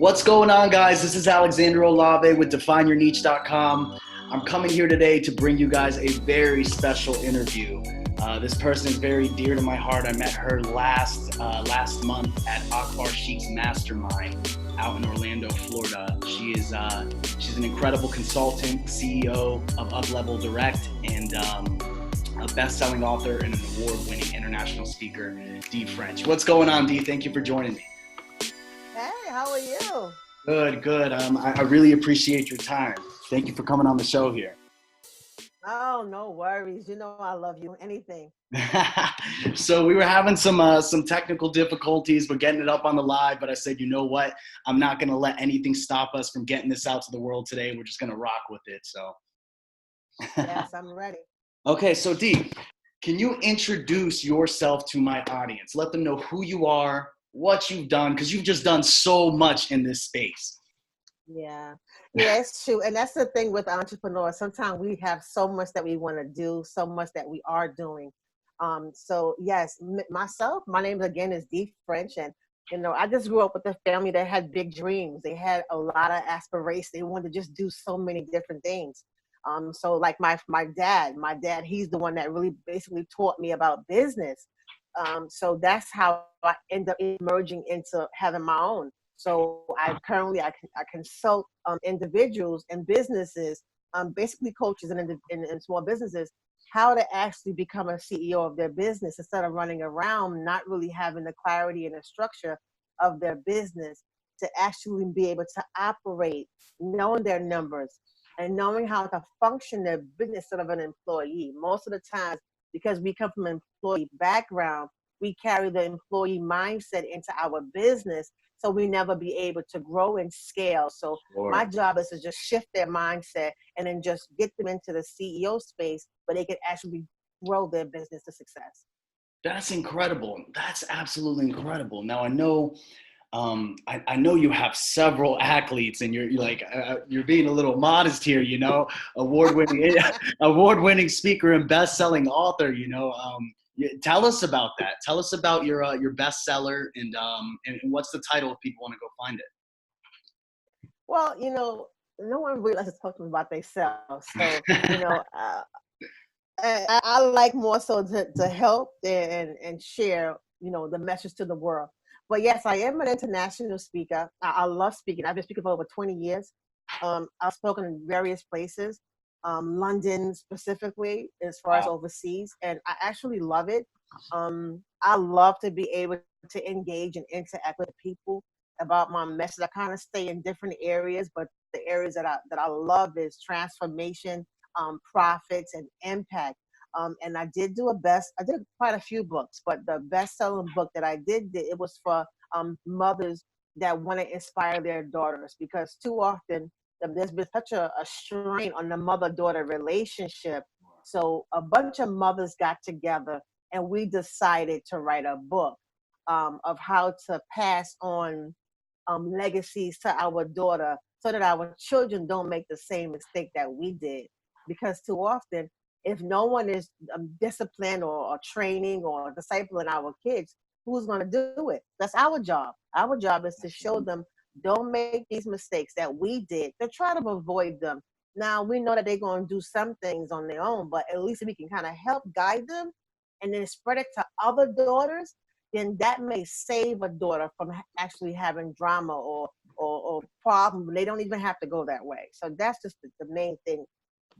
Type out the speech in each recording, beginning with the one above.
What's going on, guys? This is Alexander Olave with DefineYourNiche.com. I'm coming here today to bring you guys a very special interview. This person is very dear to my heart. I met her last month at Akbar Sheik's Mastermind out in Orlando, Florida. She's an incredible consultant, CEO of UpLevel Direct, and a best-selling author and an award-winning international speaker, Dee French. What's going on, Dee? Thank you for joining me. Hey, how are you? Good. I really appreciate your time. Thank you for coming on the show here. Oh, no worries. You know I love you. Anything. So we were having some technical difficulties with getting it up on the live, but I said, you know what? I'm not going to let anything stop us from getting this out to the world today. We're just going to rock with it. So. Yes, I'm ready. Okay, so Dee, can you introduce yourself to my audience? Let them know who you are, what you've done, because you've just done so much in this space. Yeah, it's true. And that's the thing with entrepreneurs. Sometimes we have so much that we want to do, so much that we are doing. So yes, myself, my name again is Dee French. And, I just grew up with a family that had big dreams. They had a lot of aspirations. They wanted to just do so many different things. So like my dad, he's the one that really basically taught me about business. So that's how I end up emerging into having my own. So I consult individuals and businesses, basically coaches in small businesses, how to actually become a CEO of their business instead of running around, not really having the clarity and the structure of their business to actually be able to operate, knowing their numbers and knowing how to function their business instead of an employee. Most of the times, because we come from an employee background, we carry the employee mindset into our business, so we never be able to grow and scale. So Sure. My job is to just shift their mindset and then just get them into the CEO space where they can actually grow their business to success. That's incredible. That's absolutely incredible. Now I know you have several accolades, and you're being a little modest here. Award-winning speaker and best-selling author. Tell us about that. Tell us about your bestseller and what's the title if people want to go find it. Well, no one really likes to talk to me about themselves. So, I like more so to help and share, the message to the world. But yes, I am an international speaker. I love speaking. I've been speaking for over 20 years. I've spoken in various places, London specifically, as far as overseas, and I actually love it. I love to be able to engage and interact with people about my message. I kind of stay in different areas, but the areas that I love is transformation, profits, and impact. And I did quite a few books, but the best-selling book that I did, it was for mothers that want to inspire their daughters, because too often there's been such a strain on the mother-daughter relationship. So a bunch of mothers got together and we decided to write a book of how to pass on legacies to our daughter so that our children don't make the same mistake that we did. Because too often, if no one is disciplined or training or discipling our kids, who's going to do it? That's our job. Our job is to show them, don't make these mistakes that we did, to try to avoid them. Now, we know that they're going to do some things on their own, but at least if we can kind of help guide them and then spread it to other daughters, then that may save a daughter from actually having drama or problem. They don't even have to go that way. So that's just the main thing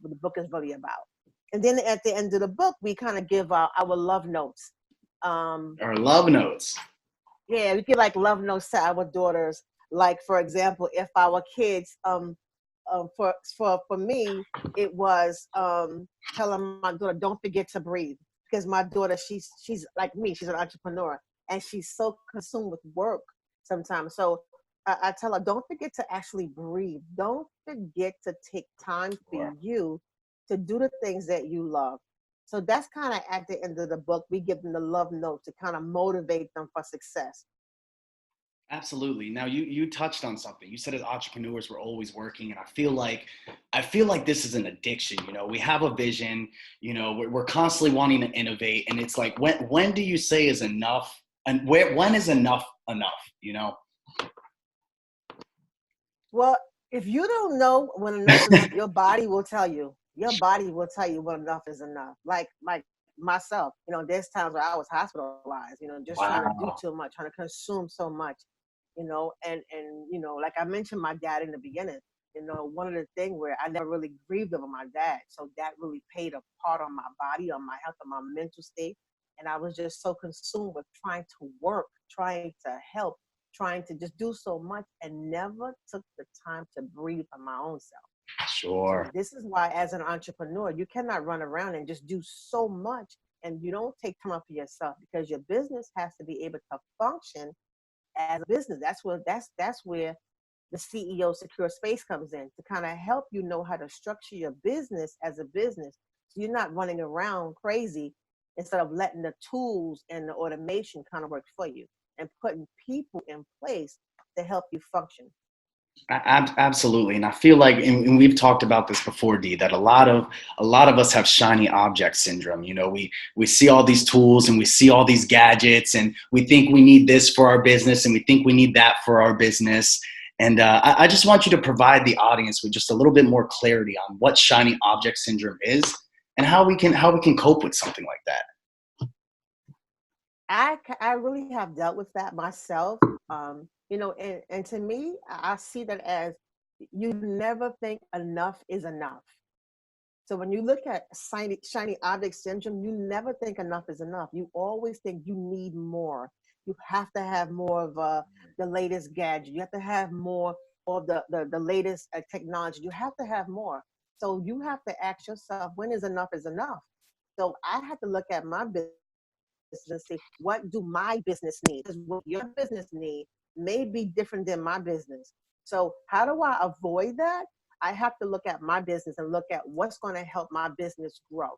the book is really about. And then at the end of the book, we kind of give our love notes. Our love notes. Yeah, we give like love notes to our daughters. Like, for example, if our kids, for me, it was telling my daughter, don't forget to breathe. Because my daughter, she's like me, she's an entrepreneur, and she's so consumed with work sometimes. So I tell her, don't forget to actually breathe. Don't forget to take time for you to do the things that you love. So that's kind of at the end of the book. We give them the love note to kind of motivate them for success. Absolutely. Now you touched on something. You said as entrepreneurs, we're always working, and I feel like this is an addiction. We have a vision. We're constantly wanting to innovate, and it's like when do you say is enough, and when is enough enough? Well, if you don't know when enough is enough, your body will tell you. Your body will tell you when enough is enough. Like myself, there's times where I was hospitalized, just trying to do too Wow. much, trying to consume so much, and like I mentioned my dad in the beginning. One of the things where I never really grieved over my dad, so that really paid a part on my body, on my health, on my mental state, and I was just so consumed with trying to work, trying to help, trying to just do so much, and never took the time to breathe for my own self. So Sure. this is why, as an entrepreneur, you cannot run around and just do so much, and you don't take time for yourself, because your business has to be able to function as a business. That's where the CEO secure space comes in, to kind of help you know how to structure your business as a business, so you're not running around crazy, instead of letting the tools and the automation kind of work for you, and putting people in place to help you function. Absolutely, and I feel like, and we've talked about this before, D, that a lot of us have shiny object syndrome. We see all these tools and we see all these gadgets, and we think we need this for our business, and we think we need that for our business. And I just want you to provide the audience with just a little bit more clarity on what shiny object syndrome is and how we can cope with something like that. I really have dealt with that myself. And to me, I see that as, you never think enough is enough. So when you look at shiny object syndrome, you never think enough is enough. You always think you need more. You have to have more of the latest gadget. You have to have more of the latest technology. You have to have more. So you have to ask yourself, when is enough? So I have to look at my business and say, what do my business need? Because what your business need may be different than my business. So how do I avoid that? I have to look at my business and look at what's going to help my business grow.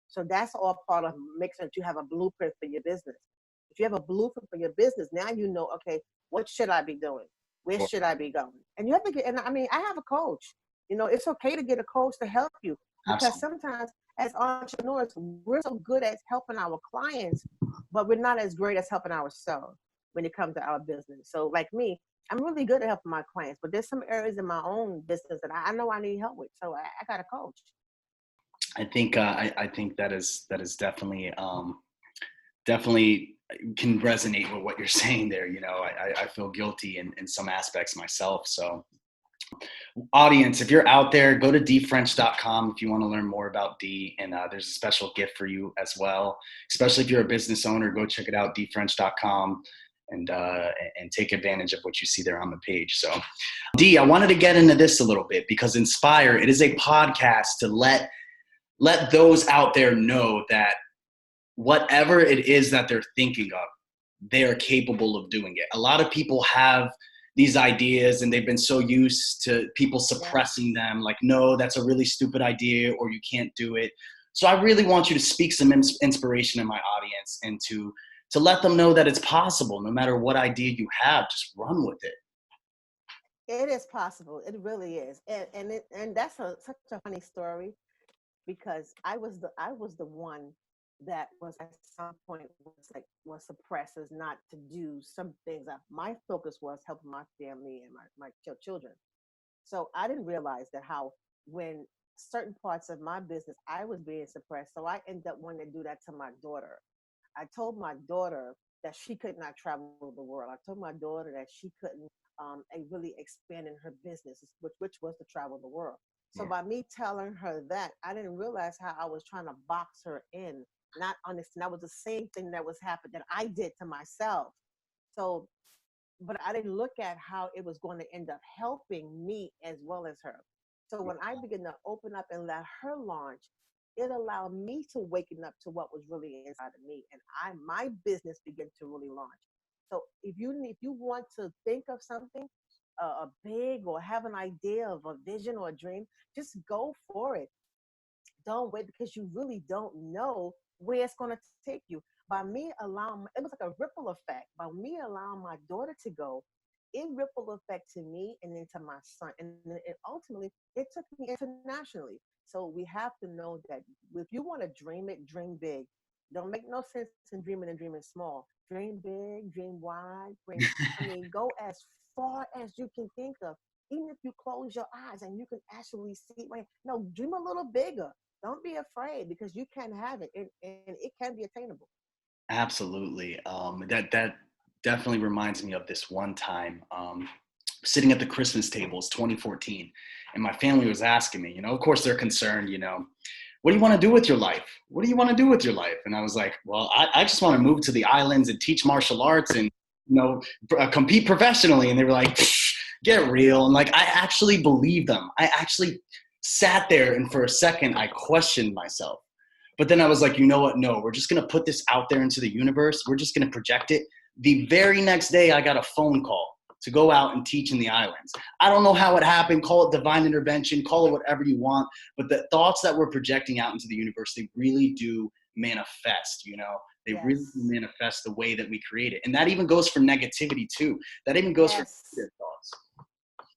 So that's all part of making sure that you have a blueprint for your business. If you have a blueprint for your business, now you know, okay, what should I be doing? Where Sure. should I be going? And you have to get, and I mean, I have a coach. It's okay to get a coach to help you, because Absolutely. sometimes as entrepreneurs, we're so good at helping our clients, but we're not as great as helping ourselves when it comes to our business. So, like me, I'm really good at helping my clients, but there's some areas in my own business that I know I need help with. So I got a coach. I think that is definitely can resonate with what you're saying there. I feel guilty in some aspects myself. So, audience, if you're out there, go to dfrench.com if you want to learn more about D. And there's a special gift for you as well. Especially if you're a business owner, go check it out, dfrench.com, and take advantage of what you see there on the page. So, D, I wanted to get into this a little bit because Inspire, it is a podcast to let those out there know that whatever it is that they're thinking of, they are capable of doing it. A lot of people have these ideas and they've been so used to people Yeah. suppressing them, like, no, that's a really stupid idea or you can't do it. So I really want you to speak some inspiration in my audience and to let them know that it's possible. No matter what idea you have, just run with it. It is possible. It really is. And that's such a funny story, because I was the one that was at some point was suppressed as not to do some things. My focus was helping my family and my children. So I didn't realize that how, when certain parts of my business I was being suppressed. So I ended up wanting to do that to my daughter. I told my daughter that she could not travel the world. I told my daughter that she couldn't really expand in her business, which was to travel the world. So Yeah. by me telling her that, I didn't realize how I was trying to box her in, not understand that was the same thing that was happening that I did to myself. So, but I didn't look at how it was going to end up helping me as well as her. So when I began to open up and let her launch, it allowed me to waken up to what was really inside of me, and my business began to really launch. So if you want to think of something big, or have an idea of a vision or a dream, just go for it. Don't wait, because you really don't know where it's going to take you. By me allowing, it was like a ripple effect. By me allowing my daughter to go, it ripple effect to me and into my son. And then ultimately, it took me internationally. So we have to know that if you want to dream it, dream big. Don't make no sense in dreaming and dreaming small. Dream big, dream wide, I mean, go as far as you can think of. even if you close your eyes and you can actually see, right? No, dream a little bigger. Don't be afraid because you can have it, and it can be attainable. Absolutely. That definitely reminds me of this one time, sitting at the Christmas tables, 2014, and my family was asking me. Of course, they're concerned. What do you want to do with your life? What do you want to do with your life? And I was like, well, I just want to move to the islands and teach martial arts and compete professionally. And they were like, get real. And like, I actually believed them. I actually sat there, and for a second, I questioned myself. But then I was like, you know what? No, we're just going to put this out there into the universe. We're just going to project it. The very next day, I got a phone call to go out and teach in the islands. I don't know how it happened. Call it divine intervention, call it whatever you want. But the thoughts that we're projecting out into the universe, they really do manifest, They really do Yes. manifest the way that we create it. And that even goes for negativity too. That even goes for Yes. negative thoughts.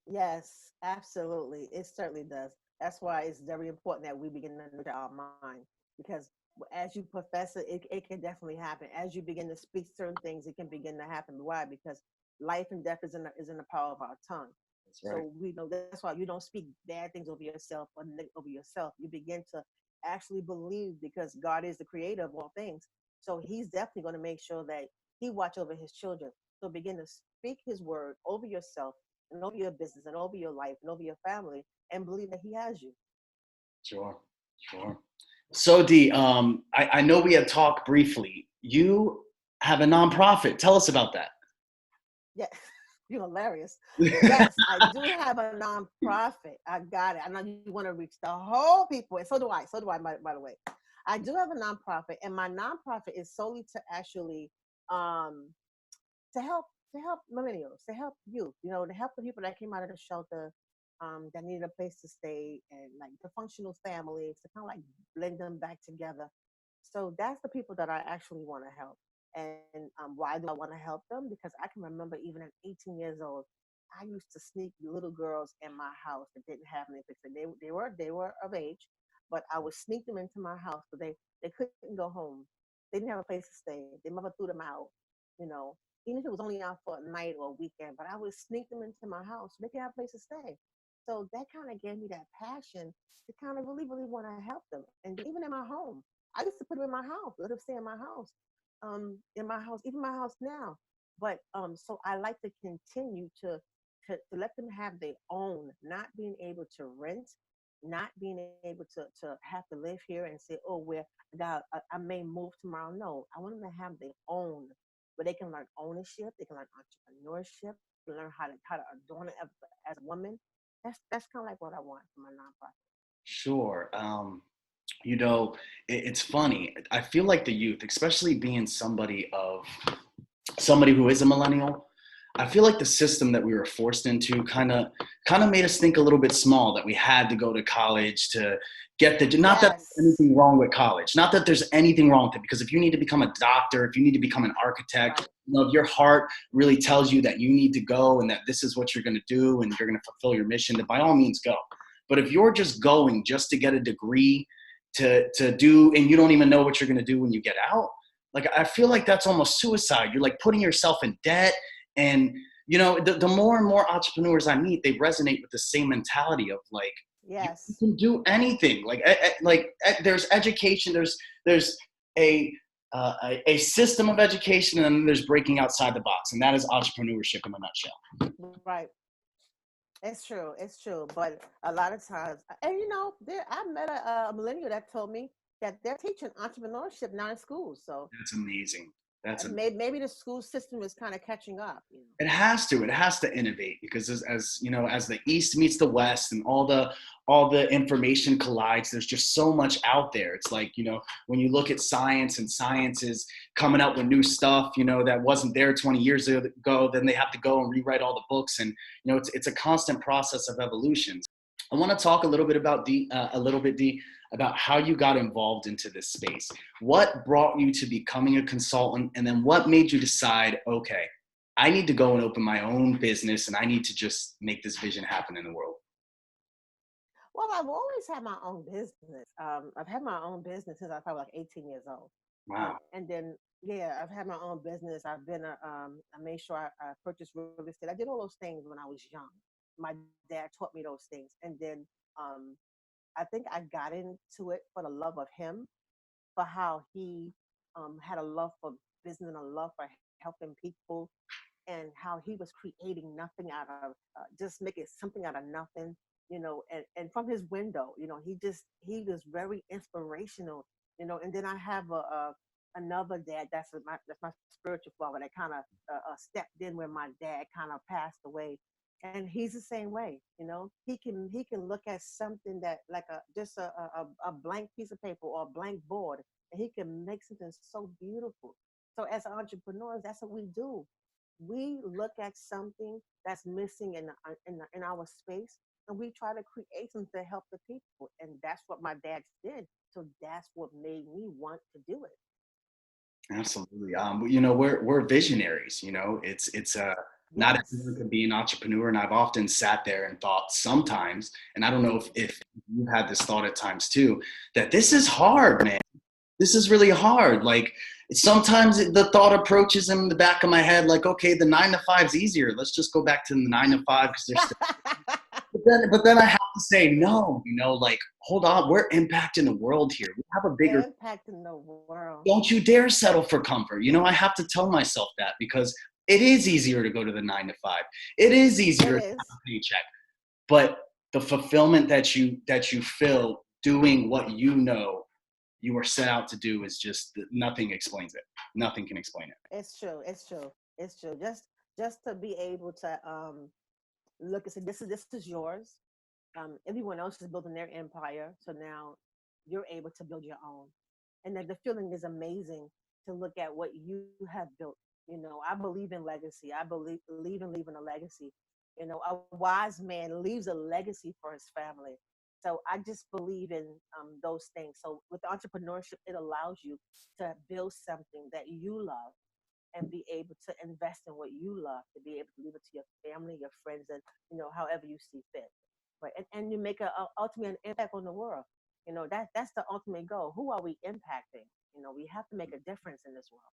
Yes, absolutely. It certainly does. That's why it's very important that we begin to nurture our mind because as you profess it, it can definitely happen. As you begin to speak certain things, it can begin to happen. Why? Because life and death is in the power of our tongue. That's right. So we know that's why you don't speak bad things over yourself or over yourself. You begin to actually believe because God is the creator of all things. So he's definitely going to make sure that he watch over his children. So begin to speak his word over yourself and over your business and over your life and over your family and believe that he has you. Sure, sure. So Dee, I know we had talked briefly. You have a nonprofit. Tell us about that. Yeah, you're hilarious. Yes, I do have a nonprofit. I got it. I know you want to reach the whole people, and so do I. So do I, by the way. I do have a nonprofit, and my nonprofit is solely to actually um, to help to help millennials, to help youth, to help the people that came out of the shelter, that needed a place to stay, and like the functional families to kind of like blend them back together. So that's the people that I actually want to help. And why do I want to help them? Because I can remember even at 18 years old, I used to sneak little girls in my house that didn't have anything. So they were of age, but I would sneak them into my house because they couldn't go home. They didn't have a place to stay. Their mother threw them out, you know, even if it was only out for a night or a weekend, but I would sneak them into my house so they could have a place to stay. So that kind of gave me that passion to kind of really, really want to help them. And even in my home, I used to put them in my house, let them stay in my house, even my house now. But so I like to continue to let them have their own, not being able to rent, not being able to have to live here and say, oh, I may move tomorrow. No, I want them to have their own, where they can learn ownership, they can learn entrepreneurship, they can learn how to adorn it as a woman. That's kind of like what I want for my nonprofit. Sure. It's funny. I feel like the youth, especially being somebody who is a millennial, I feel like the system that we were forced into kind of made us think a little bit small, that we had to go to college to get the, not that there's Yes. anything wrong with college, not that there's anything wrong with it, because if you need to become a doctor, if you need to become an architect, Right. if your heart really tells you that you need to go and that this is what you're going to do and you're going to fulfill your mission, then by all means go. But if you're just going just to get a degree to do, and you don't even know what you're going to do when you get out, like I feel like that's almost suicide. You're like putting yourself in debt. And the more and more entrepreneurs I meet, they resonate with the same mentality of like, you Yes. can do anything. There's education, there's a a system of education, and then there's breaking outside the box, and that is entrepreneurship in a nutshell. Right. It's true. It's true. But a lot of times, and I met a millennial that told me that they're teaching entrepreneurship now in schools. So That's amazing. That's maybe the school system is kind of catching up. it has to innovate, because as as the east meets the west and all the information collides, there's just so much out there. It's like, when you look at science, and science is coming up with new stuff, that wasn't there 20 years ago, then they have to go and rewrite all the books. And it's a constant process of evolution. I want to talk a little bit D, about how you got involved into this space. What brought you to becoming a consultant, and then what made you decide, okay, I need to go and open my own business, and I need to just make this vision happen in the world. Well, I've always had my own business. I've had my own business since I was probably like 18 years old. Wow. And then, yeah, I've had my own business. I made sure I purchased real estate. I did all those things when I was young. my dad taught me those things. And then um, I think I got into it for the love of him, for how he had a love for business and a love for helping people, and how he was creating nothing out of just making something out of nothing, and from his window, he was very inspirational, and then I have another dad that's my spiritual father that kind of stepped in when my dad kind of passed away, and he's the same way. He can look at something that like a blank piece of paper or a blank board, and he can make something so beautiful. So as entrepreneurs, that's what we do. We look at something that's missing in our space, and we try to create something to help the people, and that's what my dad did. So that's what made me want to do it. Absolutely. We're visionaries. It's not Yes. everyone can be an entrepreneur, and I've often sat there and thought sometimes, and I don't know if you had this thought at times too, that this is hard, man. This is really hard. Like sometimes the thought approaches in the back of my head, like, okay, the 9 to 5's easier. Let's just go back to the 9 to 5 because there's. But then I have to say no. Like, hold on, we're impacting the world here. We have a bigger. Impacting the world. Don't you dare settle for comfort. I have to tell myself that because it is easier to go to the 9 to 5. It is It easier to have is. a paycheck, but the fulfillment that you feel doing what you were set out to do is just nothing explains it. Nothing can explain it. It's true. It's true. It's true. Just to be able to look and say, this is yours. Everyone else is building their empire, so now you're able to build your own, and that the feeling is amazing to look at what you have built. I believe in legacy. I believe in leaving a legacy. A wise man leaves a legacy for his family. So I just believe in those things. So with entrepreneurship, it allows you to build something that you love and be able to invest in what you love, to be able to leave it to your family, your friends, and however you see fit. Right, and you make a ultimate impact on the world. That's the ultimate goal. Who are we impacting? We have to make a difference in this world.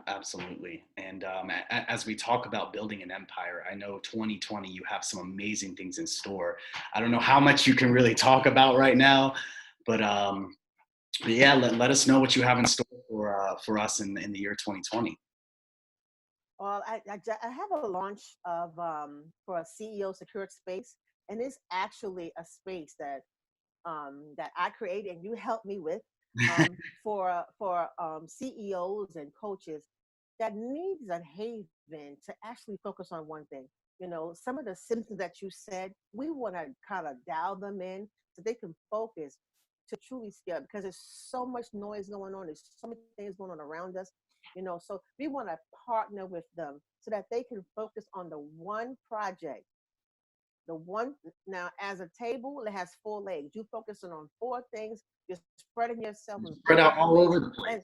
Absolutely. And as we talk about building an empire, I know 2020, you have some amazing things in store. I don't know how much you can really talk about right now, but yeah, let us know what you have in store for us in the year 2020. Well, I have a launch of for a CEO secured space, and it's actually a space that I created and you helped me with, for CEOs and coaches that needs a haven to actually focus on one thing. Some of the symptoms that you said, we want to kind of dial them in so they can focus to truly scale, because there's so much noise going on. There's so many things going on around us. So we want to partner with them so that they can focus on the one project. The one Now, as a table, it has four legs. You focusing on four things. You're spreading yourself in Spread four out different all ways, over the place. and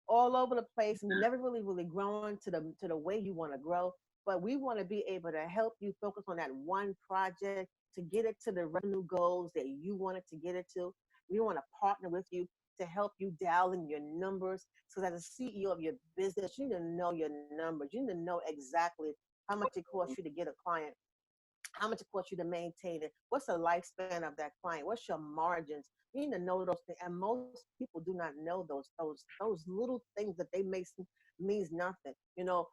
all over the place, and you're never really growing to the way you want to grow. But we want to be able to help you focus on that one project to get it to the revenue goals that you want it to get it to. We want to partner with you to help you dial in your numbers. So as a CEO of your business, you need to know your numbers. You need to know exactly how much it costs you to get a client, how much it costs you to maintain it, what's the lifespan of that client, what's your margins. You need to know those things, and most people do not know those little things that they make means nothing.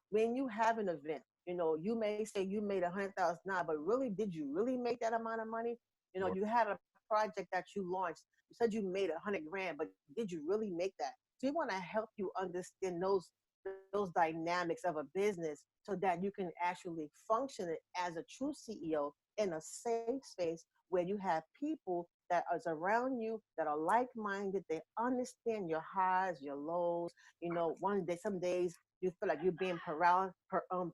When you have an event, you may say you made $100,000, but really, did you really make that amount of money? You had a project that you launched. You said you made 100 grand, but did you really make that? So we want to help you understand those dynamics of a business so that you can actually function as a true CEO in a safe space where you have people that are around you that are like-minded. They understand your highs, your lows. One day, some days you feel like you're being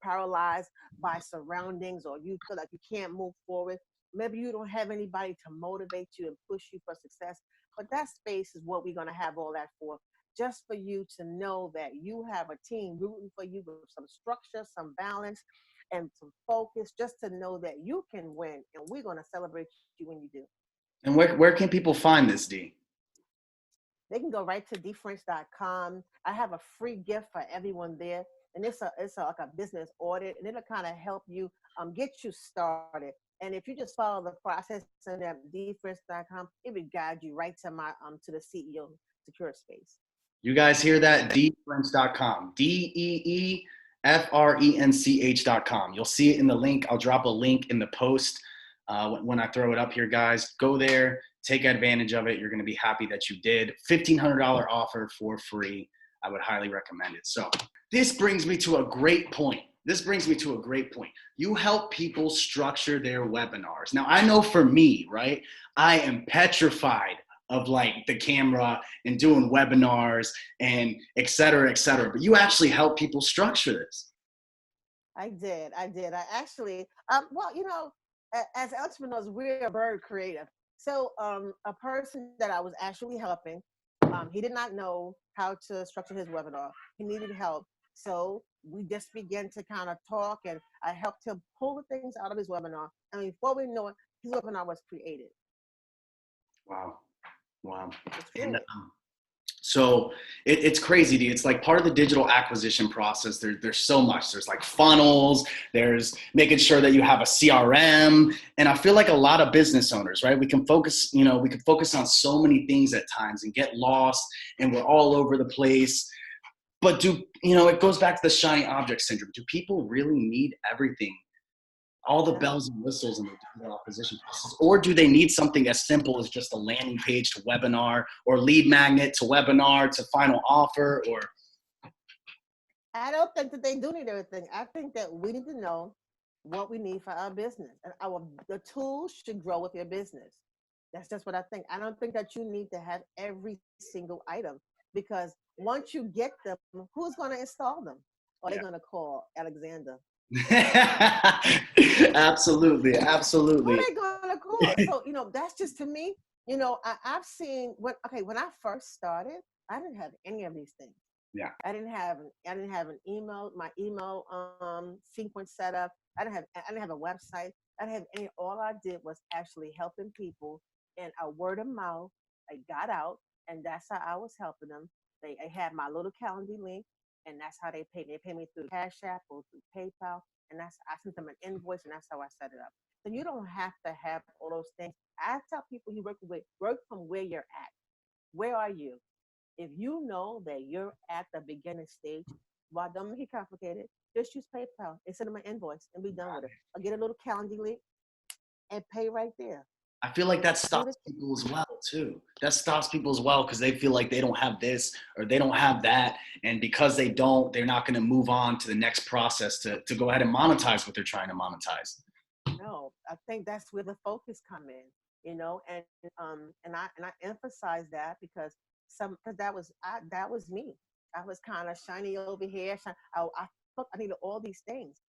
paralyzed by surroundings, or you feel like you can't move forward. Maybe you don't have anybody to motivate you and push you for success. But that space is what we're going to have all that for, just for you to know that you have a team rooting for you with some structure, some balance, and some focus, just to know that you can win. And we're going to celebrate you when you do. And where can people find this, D? They can go right to deefrench.com. I have a free gift for everyone there. And it's like a business audit, and it'll kind of help you get you started. And if you just follow the process on that deefrench.com, it will guide you right to my to the CEO secure space. You guys hear that? deefrench.com. DEEFRENCH.com. You'll see it in the link. I'll drop a link in the post when I throw it up here, guys. Go there, take advantage of it. You're going to be happy that you did. $1,500 offer for free. I would highly recommend it. So this brings me to a great point. You help people structure their webinars. Now, I know for me, right, I am petrified of like the camera and doing webinars and et cetera, but you actually help people structure this. I did. I actually, well, you know, as entrepreneurs, we're very creative. So a person that I was actually helping, he did not know how to structure his webinar. He needed help. So we just began to kind of talk, and I helped him pull the things out of his webinar. And before we know it, his webinar was created. Wow. And so it's crazy, dude. It's like part of the digital acquisition process. There's so much. There's like funnels. There's making sure that you have a CRM. And I feel like a lot of business owners, right? We can focus on so many things at times and get lost, and we're all over the place. But it goes back to the shiny object syndrome. Do people really need everything? All the bells and whistles in the digital acquisition process? Or do they need something as simple as just a landing page to webinar, or lead magnet to webinar to final offer? Or I don't think that they do need everything. I think that we need to know what we need for our business, and the tools should grow with your business. That's just what I think. I don't think that you need to have every single item, because once you get them, who's going to install them? Or they're going to call Alexander. Absolutely. Who are they going to call? So, that's just, to me, I've seen when I first started, I didn't have any of these things. Yeah. I didn't have an email, my email sequence set up. I didn't have a website. I didn't have any. All I did was actually helping people, and a word of mouth. I got out, and that's how I was helping them. I had my little Calendly link, and that's how they paid me. They paid me through Cash App or through PayPal, and I sent them an invoice, and that's how I set it up. So you don't have to have all those things. I tell people you work from where you're at. Where are you? If you know that you're at the beginning stage, well, don't make it complicated. Just use PayPal and send them an invoice and be done with it. Or get a little Calendly link and pay right there. I feel like that stops people as well, too. That stops people as well, because they feel like they don't have this or they don't have that. And because they don't, they're not going to move on to the next process to go ahead and monetize what they're trying to monetize. No, I think that's where the focus come in, and I emphasize that because that was me. I was kind of shiny over here. I needed all these things.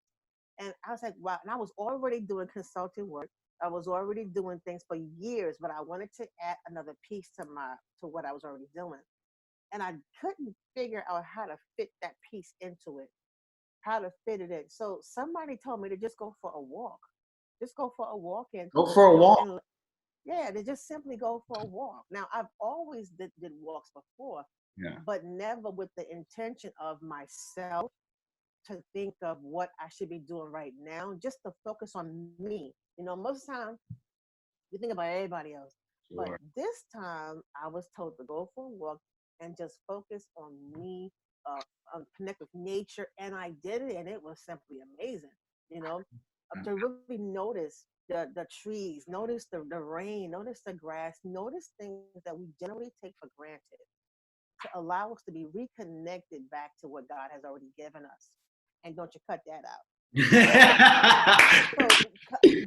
And I was like, wow. And I was already doing consulting work. I was already doing things for years, but I wanted to add another piece to what I was already doing. And I couldn't figure out how to fit that piece into it, how to fit it in. So somebody told me to just go for a walk. Just go for a walk. Go for a walk. They just simply go for a walk. Now, I've always did walks before, but never with the intention of myself to think of what I should be doing right now, just to focus on me. Most of the time, you think about everybody else. Sure. But this time, I was told to go for a walk and just focus on me, connect with nature, and I did it, and it was simply amazing. To really notice the trees, notice the rain, notice the grass, notice things that we generally take for granted, to allow us to be reconnected back to what God has already given us. And don't you cut that out. So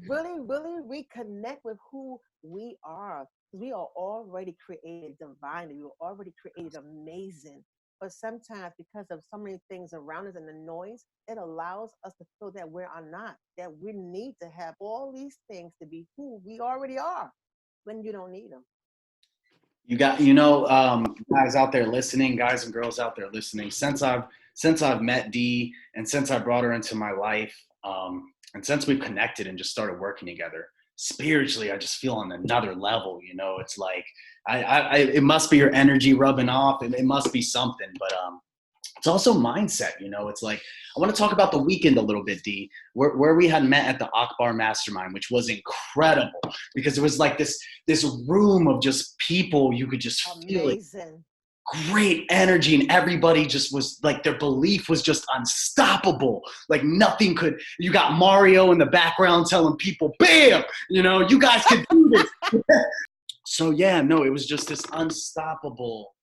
really, really reconnect with who we are. We are already created divinely. We were already created amazing. But sometimes, because of so many things around us and the noise, it allows us to feel that we are not, that we need to have all these things to be who we already are when you don't need them. You got, guys out there listening, guys and girls out there listening, since I've met Dee, and since I brought her into my life, and since we've connected and just started working together, spiritually, I just feel on another level. It's like, it must be your energy rubbing off, and it must be something. But it's also mindset. It's like, I want to talk about the weekend a little bit, D, where we had met at the Akbar Mastermind, which was incredible because it was like this room of just people. You could just feel it, Amazing. great energy, and everybody just was like, their belief was just unstoppable. Like nothing could. You got Mario in the background telling people, bam, you guys can do this. So yeah, no, it was just this unstoppable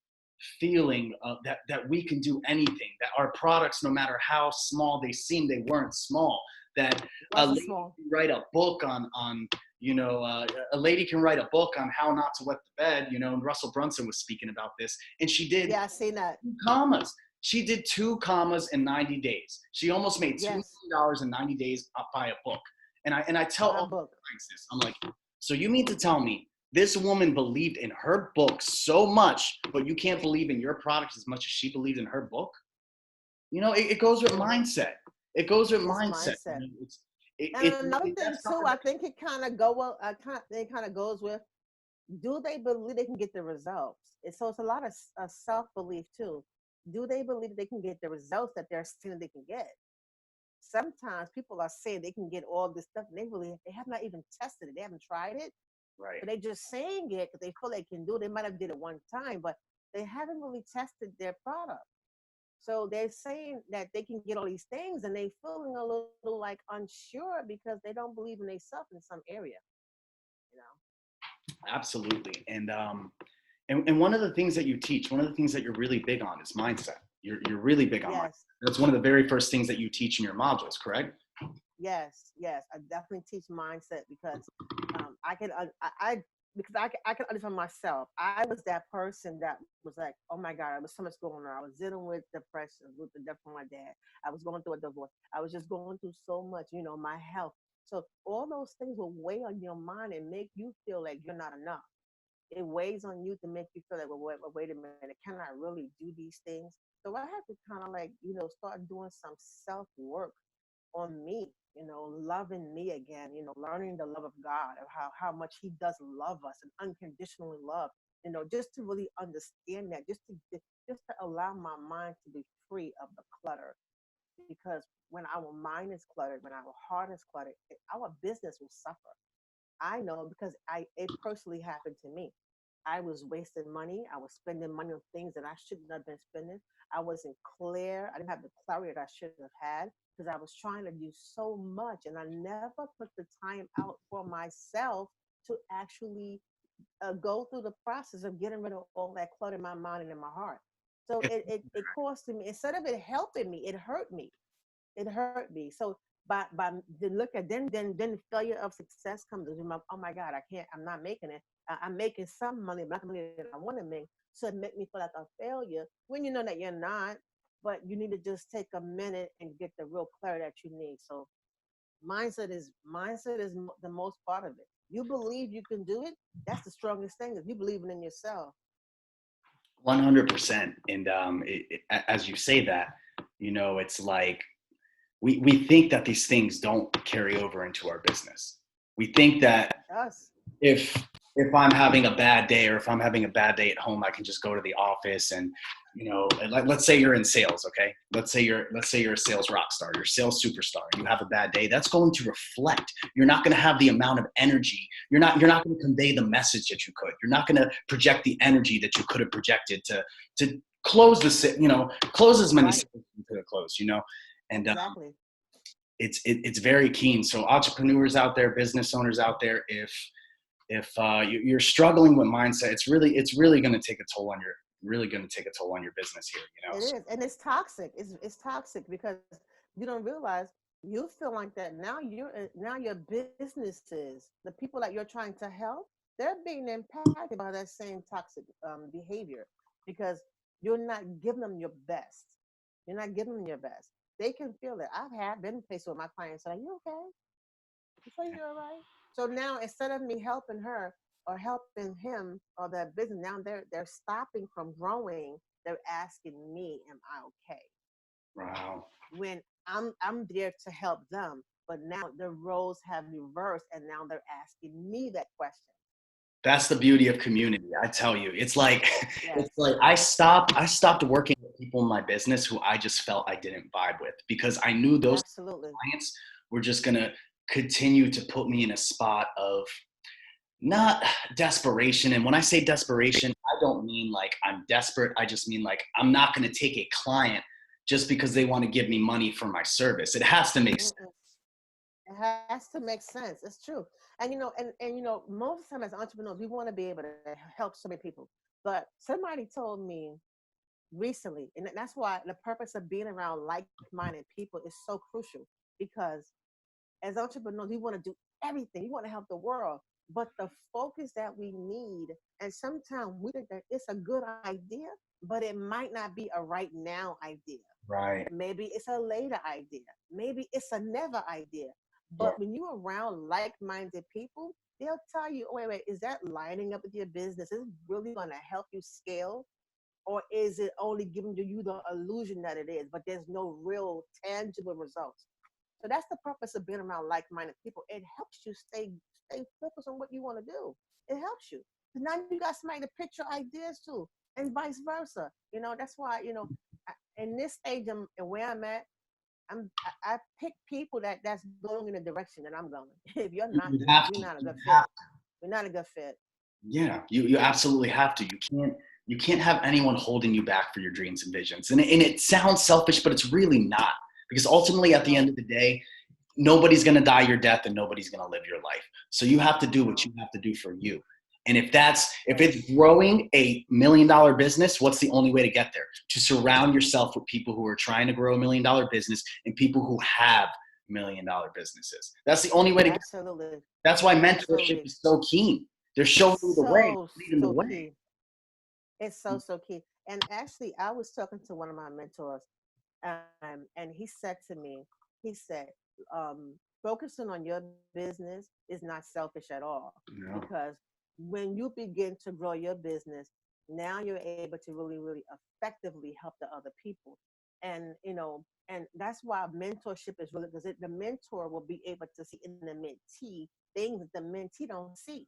feeling of that we can do anything, that our products, no matter how small they seem, they weren't small. That a Wasn't lady small. can write a book on a lady can write a book on how not to wet the bed. And Russell Brunson was speaking about this, and she did Yeah, I seen that. 2 commas. She did 2 commas in 90 days. She almost made Yes, $2 million in 90 days by a book. And I tell my all book. my clients this. I'm like, so you mean to tell me this woman believed in her book so much, but you can't believe in your product as much as she believed in her book? It goes with True. mindset. It goes with It's mindset. mindset. It's And another thing that's too, something I that, think it kind of go well. It kind of goes with, do they believe they can get the results? So it's a lot of self belief too. Do they believe they can get the results that they're saying they can get? Sometimes people are saying they can get all this stuff, and they have not even tested it. They haven't tried it, right. but they just saying it because they feel they can do it. They might have did it one time, but they haven't really tested their product. So they're saying that they can get all these things, and they feeling a little like unsure because they don't believe in themselves in some area. You know. Absolutely. And one of the things that you teach, one of the things that you're really big on is mindset. You're really big on mindset. Yes. That's one of the very first things that you teach in your modules, correct? Yes, yes, I definitely teach mindset because I can I because I can understand myself. I was that person that was like, oh my God, there was so much going on. I was dealing with depression, with the death of my dad. I was going through a divorce. I was just going through so much, my health. So all those things will weigh on your mind and make you feel like you're not enough. It weighs on you to make you feel like, well, wait a minute, can I really do these things? So I have to kind of like, start doing some self work on me, loving me again, learning the love of God, of how much He does love us and unconditionally love, just to really understand that, just to allow my mind to be free of the clutter. Because when our mind is cluttered, when our heart is cluttered, our business will suffer. I know because it personally happened to me. I was wasting money. I was spending money on things that I shouldn't have been spending. I wasn't clear. I didn't have the clarity that I should have had because I was trying to do so much, and I never put the time out for myself to actually go through the process of getting rid of all that clutter in my mind and in my heart. So it costed me, instead of it helping me, it hurt me. It hurt me. So by then look at then the failure of success comes. Oh my God, I can't. I'm not making it. I'm making some money, but not the money that I want to make. So it make me feel like a failure when you know that you're not. But you need to just take a minute and get the real clarity that you need. So mindset is the most part of it. You believe you can do it. That's the strongest thing. If you believe in yourself. 100%. And as you say that, it's like we think that these things don't carry over into our business. We think that Us. if I'm having a bad day, or if I'm having a bad day at home, I can just go to the office and let's say you're in sales, okay? Let's say you're a sales rock star, you're a sales superstar. You have a bad day. That's going to reflect. You're not going to have the amount of energy. You're not going to convey the message that you could. You're not going to project the energy that you could have projected to close close as many Right. sales as you could have closed. And Exactly. it's very keen. So entrepreneurs out there, business owners out there, if you're struggling with mindset, it's really going to take a toll on your business here. It is, and it's toxic. It's toxic because you don't realize you feel like that now. Now your businesses, the people that you're trying to help, they're being impacted by that same toxic behavior because you're not giving them your best. You're not giving them your best. They can feel it. Been faced with my clients. Are you okay? You sure you're all right? So now instead of me helping her or helping him or that business, now they're stopping from growing. They're asking me, "Am I okay?" Wow. When I'm there to help them, but now the roles have reversed, and now they're asking me that question. That's the beauty of community. I tell you, it's like Yes. I stopped working with people in my business who I just felt I didn't vibe with, because I knew those Absolutely. clients were just going to continue to put me in a spot of not desperation. And when I say desperation, I don't mean like I'm desperate. I just mean like I'm not going to take a client just because they want to give me money for my service. It has to make sense. Mm-mm. It has to make sense. It's true. And most of the time as entrepreneurs, we want to be able to help so many people. But somebody told me recently, and that's why the purpose of being around like-minded people is so crucial, because as entrepreneurs, we want to do everything. We want to help the world. But the focus that we need, and sometimes we think that it's a good idea, but it might not be a right now idea. Right. Maybe it's a later idea. Maybe it's a never idea. Yeah. But when you're around like-minded people, they'll tell you, oh, wait, is that lining up with your business? Is it really going to help you scale? Or is it only giving you the illusion that it is, but there's no real tangible results? So that's the purpose of being around like-minded people. It helps you stay focused on what you want to do. It helps you. Because now you got somebody to pitch your ideas to, and vice versa. That's why, in this stage and where I'm at, I pick people that's going in the direction that I'm going. If you're not, You have we're to. not a You good have fit. We're not a good fit. Yeah, you absolutely have to. You can't have anyone holding you back for your dreams and visions. And it sounds selfish, but it's really not. Because ultimately at the end No, of the day, nobody's going to die your death and nobody's going to live your life. So you have to do what no. you have to do for you. And if Yes. it's growing $1 million business, what's the only way to get there? To surround yourself with people who are trying to grow $1 million business and people who have $1 million businesses. That's the only way to get. Absolutely. That's why mentorship Absolutely. is so keen. They're showing you the way, So, leading the so way. key. It's so key. And actually, I was talking to one of my mentors, and he said to me, he said, focusing on your business is not selfish at all, No. because when you begin to grow your business, now you're able to really, really effectively help the other people. And that's why mentorship is really, because the mentor will be able to see in the mentee things that the mentee don't see.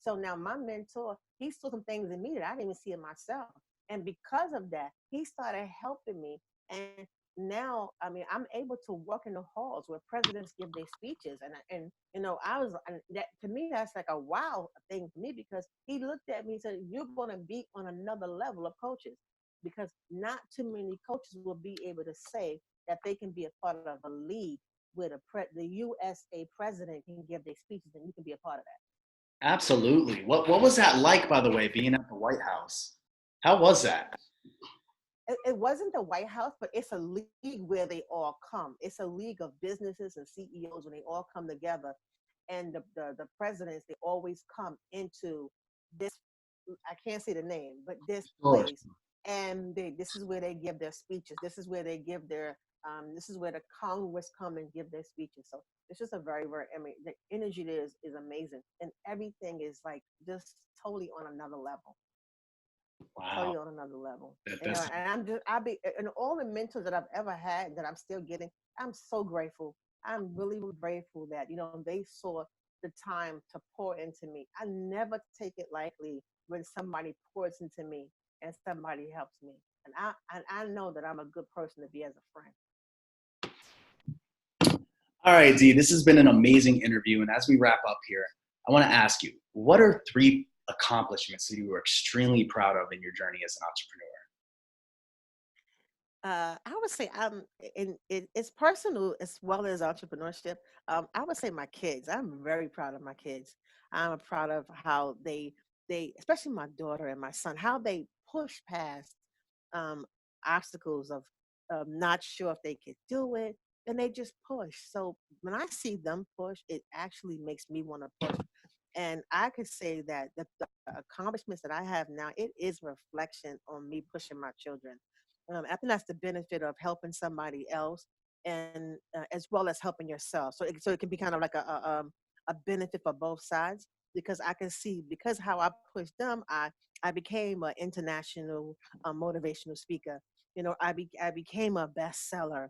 So now my mentor, he saw some things in me that I didn't even see in myself. And because of that, he started helping me. And now, I mean, I'm able to work in the halls where presidents give their speeches. I was, and that to me, that's like a wow thing for me, because he looked at me and said, you're going to be on another level of coaches, because not too many coaches will be able to say that they can be a part of a league where the USA president can give their speeches and you can be a part of that. Absolutely. What was that like, by the way, being at the White House? How was that? It wasn't the White House, but it's a league where they all come. It's a league of businesses and CEOs when they all come together. And the presidents, they always come into this, I can't say the name, but this Sure. place. And this is where they give their speeches. This is where they give this is where the Congress come and give their speeches. So it's just a very, very, I mean, the energy there is amazing. And everything is like just totally on another level, Wow. totally on another level. That's And I'll be, and all the mentors that I've ever had that I'm still getting, I'm so grateful. I'm really grateful that, they saw the time to pour into me. I never take it lightly when somebody pours into me and somebody helps me. And I know that I'm a good person to be as a friend. all right, Dee. This has been an amazing interview. And as we wrap up here, I want to ask you, what are 3 accomplishments that you were extremely proud of in your journey as an entrepreneur? I would say it's personal as well as entrepreneurship. I would say my kids. I'm very proud of my kids. I'm proud of how they especially my daughter and my son, how they push past um, obstacles of not sure if they could do it, and they just push. So when I see them push, it actually makes me want to push. And I could say that the accomplishments that I have now, it is reflection on me pushing my children. I think that's the benefit of helping somebody else, and as well as helping yourself. So it can be kind of like a benefit for both sides, because I can see, because how I pushed them, I became an international motivational speaker. I became a bestseller.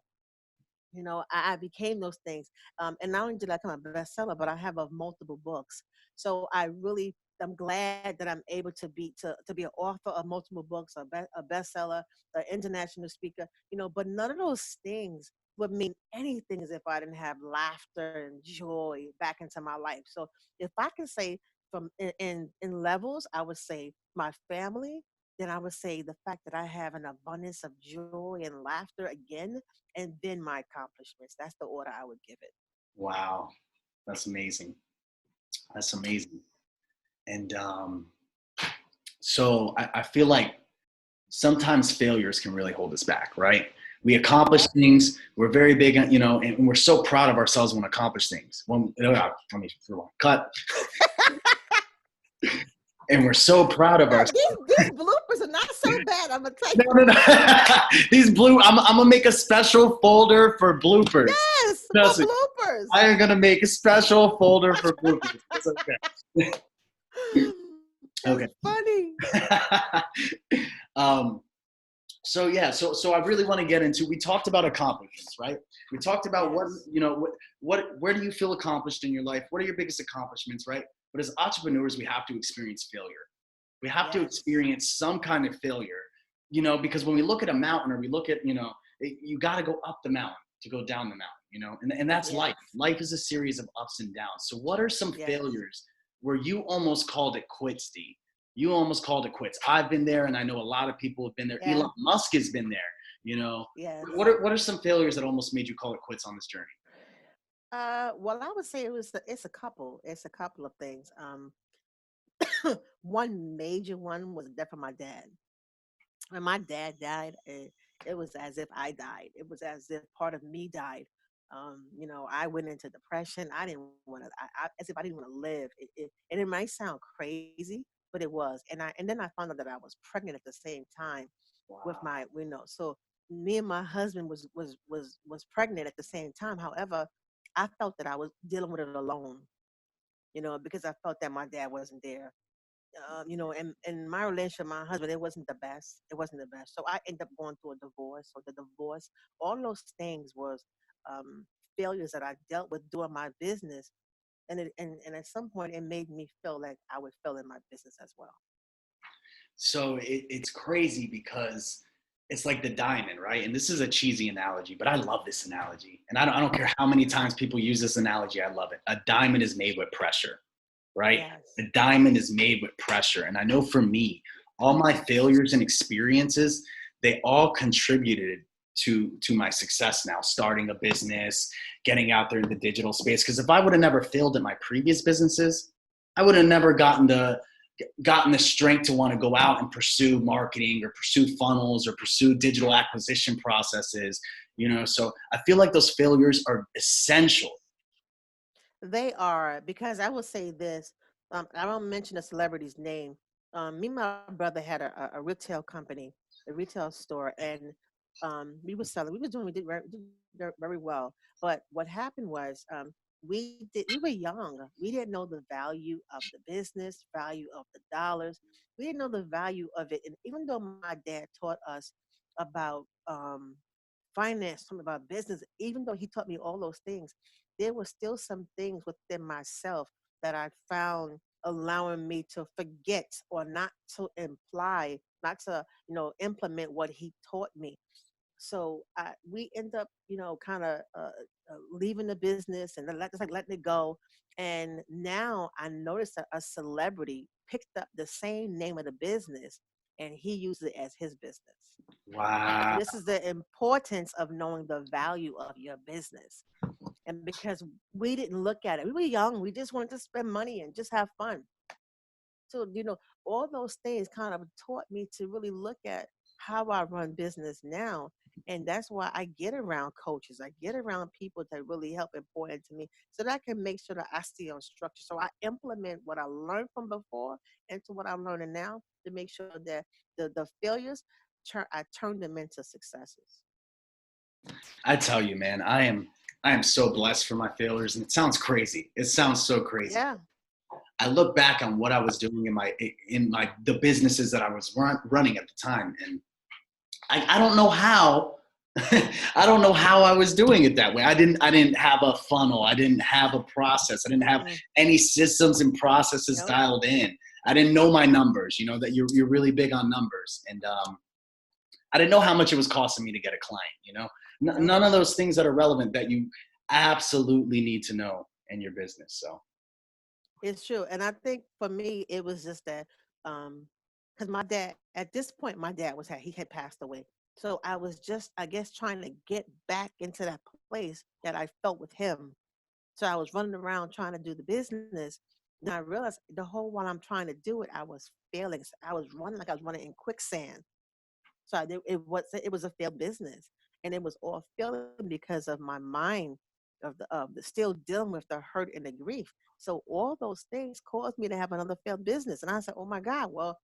I became those things. And not only did I become a bestseller, but I have multiple books. So I really I'm glad that I'm able to be an author of multiple books, a bestseller, an international speaker, but none of those things would mean anything as if I didn't have laughter and joy back into my life. So if I can say from in levels, I would say my family, then I would say the fact that I have an abundance of joy and laughter again, and then my accomplishments. That's the order I would give it. Wow. That's amazing. That's amazing. And so I feel like sometimes failures can really hold us back, right? We accomplish Yep. things. We're very big on, and we're so proud of ourselves when we accomplish things. Let me cut. And we're so proud of ourselves. These bloopers are not so bad. I'm gonna tell you. No. These I'm gonna make a special folder for bloopers. Yes, for bloopers. I am gonna make a special folder for bloopers. It's okay. Okay. Funny. So yeah, so I really want to get into. We talked about accomplishments, right? We talked about where do you feel accomplished in your life? What are your biggest accomplishments, right? But as entrepreneurs, we have to experience failure. We have to experience some kind of failure, because when we look at a mountain or we look at, you got to go up the mountain to go down the mountain, and that's life. Life is a series of ups and downs. So what are some failures where you almost called it quits, Dee? You almost called it quits. I've been there, and I know a lot of people have been there. Yeah. Elon Musk has been there, Yes. What are some failures that almost made you call it quits on this journey? Well, I would say it's a couple of things. One major one was the death of my dad. When my dad died, it was as if I died. It was as if part of me died. I went into depression. I didn't want to. As if I didn't want to live. And it might sound crazy, but it was. And then I found out that I was pregnant at the same time with my, So me and my husband was pregnant at the same time. However, I felt that I was dealing with it alone. Because I felt that my dad wasn't there. And my relationship with my husband, it wasn't the best. It wasn't the best. So I ended up going through a divorce. So the divorce, all those things was failures that I dealt with doing my business. And at some point, it made me feel like I would fail in my business as well. So it's crazy because it's like the diamond, right? And this is a cheesy analogy, but I love this analogy. And I don't care how many times people use this analogy. I love it. A diamond is made with pressure, right? Yes. A diamond is made with pressure. And I know for me, all my failures and experiences, they all contributed to my success now, starting a business, getting out there in the digital space. Because if I would have never failed at my previous businesses, I would have never gotten the strength to want to go out and pursue marketing or pursue funnels or pursue digital acquisition processes, so I feel like those failures are essential. They are, because I will say this, I don't mention a celebrity's name. Me and my brother had a retail company, a retail store, and we were doing very well. But what happened was, we were young. We didn't know the value of the business, value of the dollars. We didn't know the value of it. And even though my dad taught us about finance, something about business, even though he taught me all those things, there were still some things within myself that I found allowing me to forget or not to implement what he taught me. So we end up, kind of leaving the business and letting it go. And now I noticed that a celebrity picked up the same name of the business and he uses it as his business. Wow. This is the importance of knowing the value of your business. And because we didn't look at it, we were young, we just wanted to spend money and just have fun. So, all those things kind of taught me to really look at how I run business now. And that's why I get around coaches. I get around people that really help and pour into me so that I can make sure that I stay on structure. So I implement what I learned from before into what I'm learning now to make sure that the failures, I turn them into successes. I tell you, man, I am so blessed for my failures, and it sounds crazy. It sounds so crazy. Yeah. I look back on what I was doing in the businesses that I was running at the time, and I don't know how. I don't know how I was doing it that way. I didn't have a funnel. I didn't have a process. I didn't have any systems and processes dialed in. I didn't know my numbers, that you're really big on numbers. And I didn't know how much it was costing me to get a client, none of those things that are relevant that you absolutely need to know in your business. So It's true. And I think for me, it was just that, because my dad, at this point, my dad he had passed away. So I was just, I guess, trying to get back into that place that I felt with him. So I was running around trying to do the business. Then I realized the whole while I'm trying to do it, I was failing. So I was running like I was running in quicksand. So it was a failed business, and it was all failing because of my mind of the still dealing with the hurt and the grief. So all those things caused me to have another failed business, and I said, "Oh my God, well,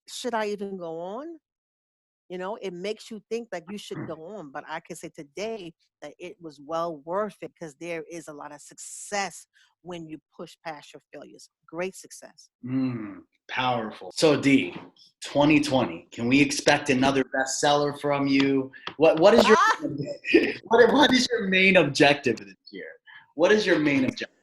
should I even go on?" It makes you think that you should go on, but I can say today that it was well worth it because there is a lot of success when you push past your failures. Great success. Powerful. So Dee, 2020, can we expect another bestseller from you? What is your Ah! what is your main objective this year? What is your main objective?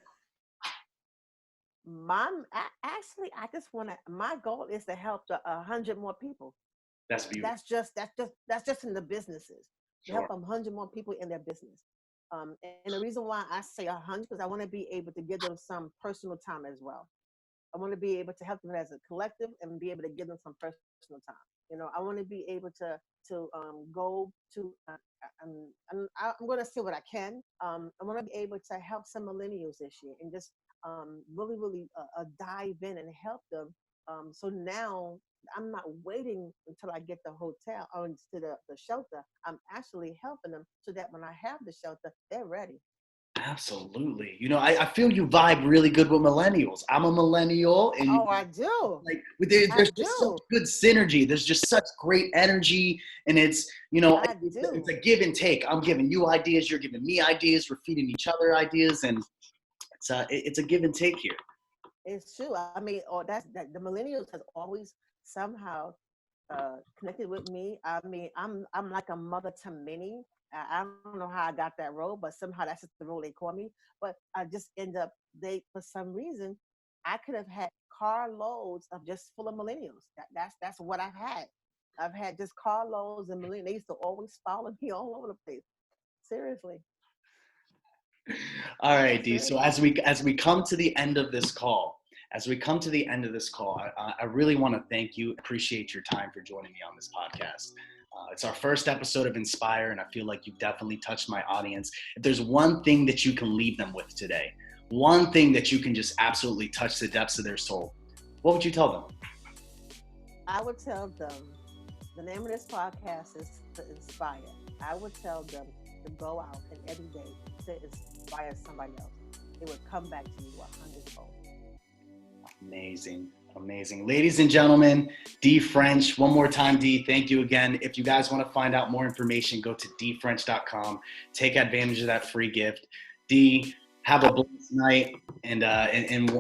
Actually, I just want to. My goal is to help 100 more people. That's beautiful. That's just in the businesses to help Sure. 100 more people in their business. And the reason why I say 100 because I want to be able to give them some personal time as well. I want to be able to help them as a collective and be able to give them some personal time. I want to be able to go to. I'm going to see what I can. I want to be able to help some millennials this year and just really, really dive in and help them. So now I'm not waiting until I get the hotel or to the shelter. I'm actually helping them so that when I have the shelter, they're ready. Absolutely. I feel you vibe really good with millennials. I'm a millennial, and Oh, I do. like I there's just such do. good synergy. There's just such great energy, and it's I it's do. a give and take. I'm giving you ideas, you're giving me ideas, we're feeding each other ideas, and it's a give and take here. It's true. I mean, the millennials has always somehow connected with me. I mean, I'm like a mother to many. I don't know how I got that role, but somehow that's just the role they call me. But I just end up for some reason I could have had carloads of just full of millennials. That's what I've had. I've had just carloads and millennials. They used to always follow me all over the place. Seriously, All right, Dee. So seriously. as we come to the end of this call, I really want to thank you. Appreciate your time for joining me on this podcast. It's our first episode of Inspire, and I feel like you've definitely touched my audience. If there's one thing that you can leave them with today, one thing that you can just absolutely touch the depths of their soul, what would you tell them? I would tell them the name of this podcast is to inspire. I would tell them to go out and every day to inspire somebody else. It would come back to you 100-fold. Amazing. Amazing. Ladies and gentlemen, Dee French. One more time, Dee, thank you again. If you guys want to find out more information, go to deefrench.com. Take advantage of that free gift. Dee, have a blessed night. And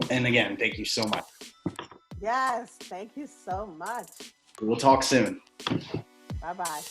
again, thank you so much. Yes, thank you so much. We'll talk soon. Bye-bye.